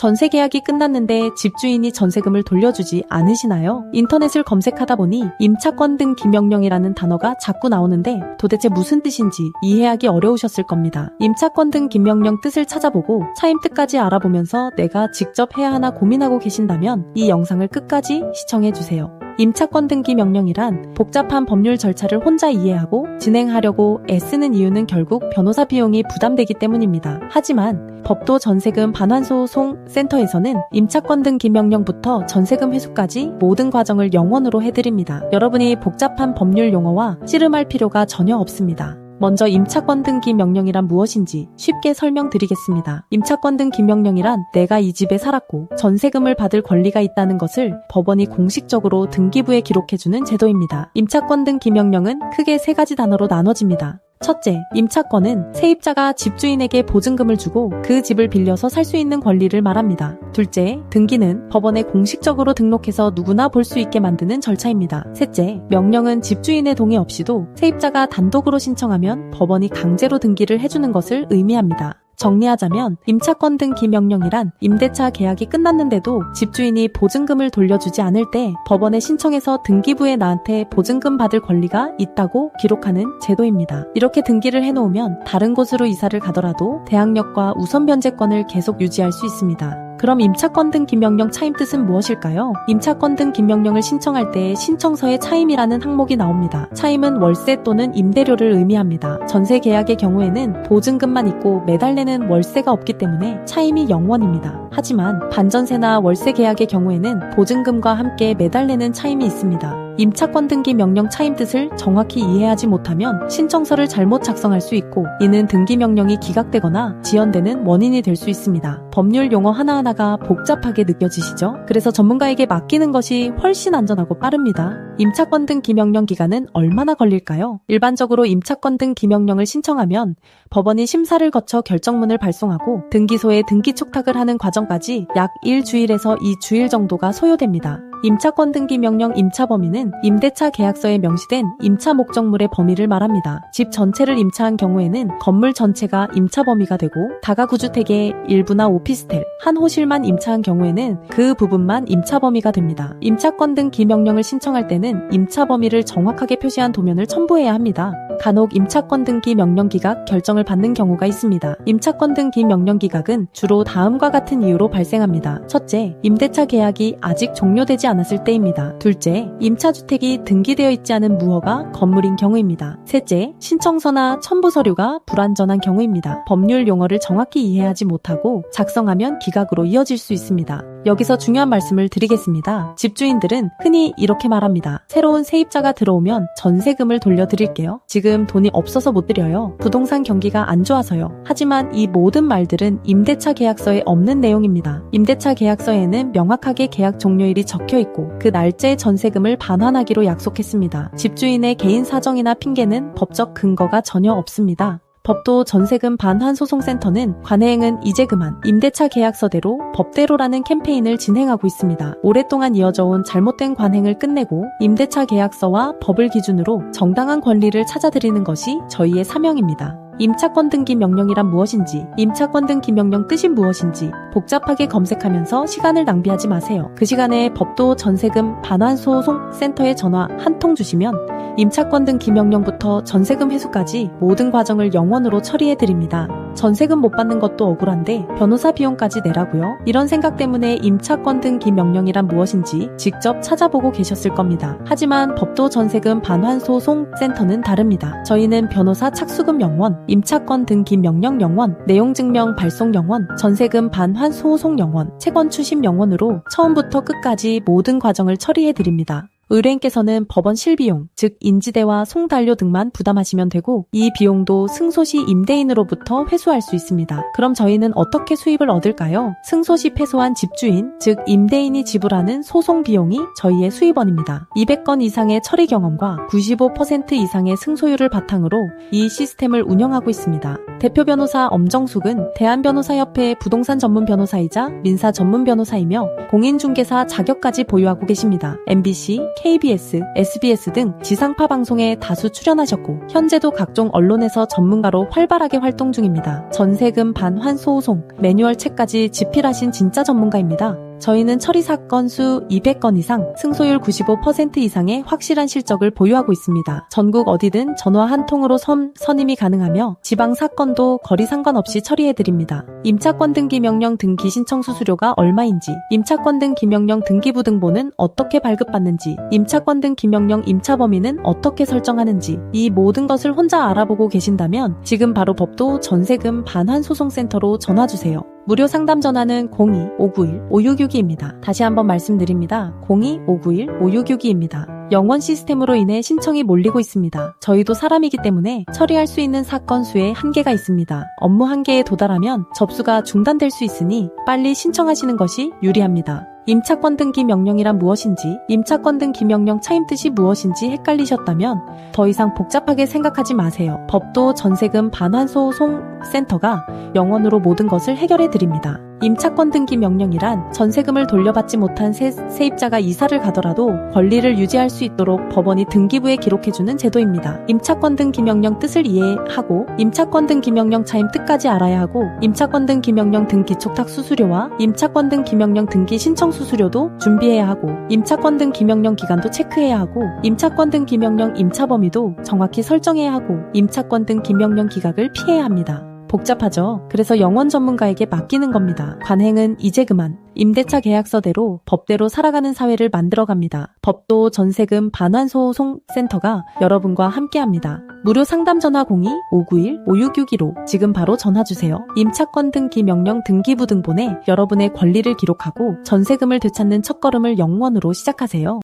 전세 계약이 끝났는데 집주인이 전세금을 돌려주지 않으시나요? 인터넷을 검색하다 보니 임차권 등기 명령이라는 단어가 자꾸 나오는데 도대체 무슨 뜻인지 이해하기 어려우셨을 겁니다. 임차권 등기 명령 뜻을 찾아보고 차임 뜻까지 알아보면서 내가 직접 해야 하나 고민하고 계신다면 이 영상을 끝까지 시청해주세요. 임차권 등기 명령이란 복잡한 법률 절차를 혼자 이해하고 진행하려고 애쓰는 이유는 결국 변호사 비용이 부담되기 때문입니다. 하지만 법도 전세금 반환소송 센터에서는 임차권 등기 명령부터 전세금 회수까지 모든 과정을 영원으로 해드립니다. 여러분이 복잡한 법률 용어와 씨름할 필요가 전혀 없습니다. 먼저 임차권 등기 명령이란 무엇인지 쉽게 설명드리겠습니다. 임차권 등기 명령이란 내가 이 집에 살았고 전세금을 받을 권리가 있다는 것을 법원이 공식적으로 등기부에 기록해주는 제도입니다. 임차권 등기 명령은 크게 세 가지 단어로 나눠집니다. 첫째, 임차권은 세입자가 집주인에게 보증금을 주고 그 집을 빌려서 살 수 있는 권리를 말합니다. 둘째, 등기는 법원에 공식적으로 등록해서 누구나 볼 수 있게 만드는 절차입니다. 셋째, 명령은 집주인의 동의 없이도 세입자가 단독으로 신청하면 법원이 강제로 등기를 해주는 것을 의미합니다. 정리하자면 임차권 등기 명령이란 임대차 계약이 끝났는데도 집주인이 보증금을 돌려주지 않을 때 법원에 신청해서 등기부에 나한테 보증금 받을 권리가 있다고 기록하는 제도입니다. 이렇게 등기를 해놓으면 다른 곳으로 이사를 가더라도 대항력과 우선 변제권을 계속 유지할 수 있습니다. 그럼 임차권 등기 명령 차임 뜻은 무엇일까요? 임차권 등기 명령을 신청할 때 신청서에 차임이라는 항목이 나옵니다. 차임은 월세 또는 임대료를 의미합니다. 전세 계약의 경우에는 보증금만 있고 매달 내는 월세가 없기 때문에 차임이 0원입니다. 하지만 반전세나 월세 계약의 경우에는 보증금과 함께 매달 내는 차임이 있습니다. 임차권 등기 명령 차임 뜻을 정확히 이해하지 못하면 신청서를 잘못 작성할 수 있고 이는 등기 명령이 기각되거나 지연되는 원인이 될 수 있습니다. 법률 용어 하나하나가 복잡하게 느껴지시죠? 그래서 전문가에게 맡기는 것이 훨씬 안전하고 빠릅니다. 임차권 등기 명령 기간은 얼마나 걸릴까요? 일반적으로 임차권 등기 명령을 신청하면 법원이 심사를 거쳐 결정문을 발송하고 등기소에 등기 촉탁을 하는 과정까지 약 1주일에서 2주일 정도가 소요됩니다. 임차권 등기 명령 임차 범위는 임대차 계약서에 명시된 임차 목적물의 범위를 말합니다. 집 전체를 임차한 경우에는 건물 전체가 임차 범위가 되고 다가구주택의 일부나 오피스텔, 한 호실만 임차한 경우에는 그 부분만 임차 범위가 됩니다. 임차권 등기 명령을 신청할 때는 임차 범위를 정확하게 표시한 도면을 첨부해야 합니다. 간혹 임차권 등기 명령 기각 결정을 받는 경우가 있습니다. 임차권 등기 명령 기각은 주로 다음과 같은 이유로 발생합니다. 첫째, 임대차 계약이 아직 종료되지 않았을 때입니다. 둘째, 임차주택이 등기되어 있지 않은 무허가 건물인 경우입니다. 셋째, 신청서나 첨부 서류가 불완전한 경우입니다. 법률 용어를 정확히 이해하지 못하고 작성하면 기각으로 이어질 수 있습니다. 여기서 중요한 말씀을 드리겠습니다. 집주인들은 흔히 이렇게 말합니다. 새로운 세입자가 들어오면 전세금을 돌려드릴게요. 지금 돈이 없어서 못 드려요. 부동산 경기가 안 좋아서요. 하지만 이 모든 말들은 임대차 계약서에 없는 내용입니다. 임대차 계약서에는 명확하게 계약 종료일이 적혀있고 그 날짜에 전세금을 반환하기로 약속했습니다. 집주인의 개인 사정이나 핑계는 법적 근거가 전혀 없습니다. 법도 전세금 반환소송센터는 관해행은 이제 그만 임대차 계약서대로 법대로라는 캠페인을 진행하고 있습니다. 오랫동안 이어져온 잘못된 관행을 끝내고 임대차 계약서와 법을 기준으로 정당한 권리를 찾아드리는 것이 저희의 사명입니다. 임차권 등기 명령이란 무엇인지, 임차권 등기 명령 뜻이 무엇인지 복잡하게 검색하면서 시간을 낭비하지 마세요. 그 시간에 법도 전세금 반환소송센터에 전화 한 통 주시면 임차권 등기 명령부터 전세금 회수까지 모든 과정을 영원으로 처리해드립니다. 전세금 못 받는 것도 억울한데 변호사 비용까지 내라고요? 이런 생각 때문에 임차권 등기 명령이란 무엇인지 직접 찾아보고 계셨을 겁니다. 하지만 법도 전세금 반환소송센터는 다릅니다. 저희는 변호사 착수금 0원, 임차권 등기 명령 0원, 내용증명 발송 0원, 전세금 반환소송 0원, 채권 추심 0원으로 처음부터 끝까지 모든 과정을 처리해드립니다. 의뢰인께서는 법원 실비용, 즉 인지대와 송달료 등만 부담하시면 되고 이 비용도 승소시 임대인으로부터 회수할 수 있습니다. 그럼 저희는 어떻게 수입을 얻을까요? 승소시 패소한 집주인, 즉 임대인이 지불하는 소송 비용이 저희의 수입원입니다. 200건 이상의 처리 경험과 95% 이상의 승소율을 바탕으로 이 시스템을 운영하고 있습니다. 대표 변호사 엄정숙은 대한변호사협회 부동산 전문 변호사이자 민사 전문 변호사이며 공인중개사 자격까지 보유하고 계십니다. MBC, KBS, SBS 등 지상파 방송에 다수 출연하셨고 현재도 각종 언론에서 전문가로 활발하게 활동 중입니다. 전세금 반환 소송, 매뉴얼 책까지 집필하신 진짜 전문가입니다. 저희는 처리 사건 수 200건 이상, 승소율 95% 이상의 확실한 실적을 보유하고 있습니다. 전국 어디든 전화 한 통으로 선임이 가능하며 지방 사건도 거리 상관없이 처리해드립니다. 임차권 등기 명령 등기 신청 수수료가 얼마인지, 임차권 등기 명령 등기부등본은 어떻게 발급받는지, 임차권 등기 명령 임차 범위는 어떻게 설정하는지 이 모든 것을 혼자 알아보고 계신다면 지금 바로 법도 전세금 반환 소송센터로 전화주세요. 무료 상담 전화는 02-591-5662입니다. 다시 한번 말씀드립니다. 02-591-5662입니다. 영원 시스템으로 인해 신청이 몰리고 있습니다. 저희도 사람이기 때문에 처리할 수 있는 사건 수에 한계가 있습니다. 업무 한계에 도달하면 접수가 중단될 수 있으니 빨리 신청하시는 것이 유리합니다. 임차권 등기 명령이란 무엇인지, 임차권 등기 명령 차임 뜻이 무엇인지 헷갈리셨다면 더 이상 복잡하게 생각하지 마세요. 법도 전세금 반환 소송 센터가 영원으로 모든 것을 해결해 드립니다. 임차권 등기 명령이란 전세금을 돌려받지 못한 세입자가 이사를 가더라도 권리를 유지할 수 있도록 법원이 등기부에 기록해주는 제도입니다. 임차권 등기 명령 뜻을 이해하고 임차권 등기 명령 차임 뜻까지 알아야 하고 임차권 등기 명령 등기 촉탁 수수료와 임차권 등기 명령 등기 신청 수수료도 준비해야 하고 임차권 등기 명령 기간도 체크해야 하고 임차권 등기 명령 임차 범위도 정확히 설정해야 하고 임차권 등기 명령 기각을 피해야 합니다. 복잡하죠? 그래서 영원 전문가에게 맡기는 겁니다. 관행은 이제 그만. 임대차 계약서대로 법대로 살아가는 사회를 만들어갑니다. 법도 전세금 반환 소송 센터가 여러분과 함께합니다. 무료 상담 전화 02-591-5662로 지금 바로 전화주세요. 임차권 등기 명령 등기부등본에 여러분의 권리를 기록하고 전세금을 되찾는 첫걸음을 영원으로 시작하세요.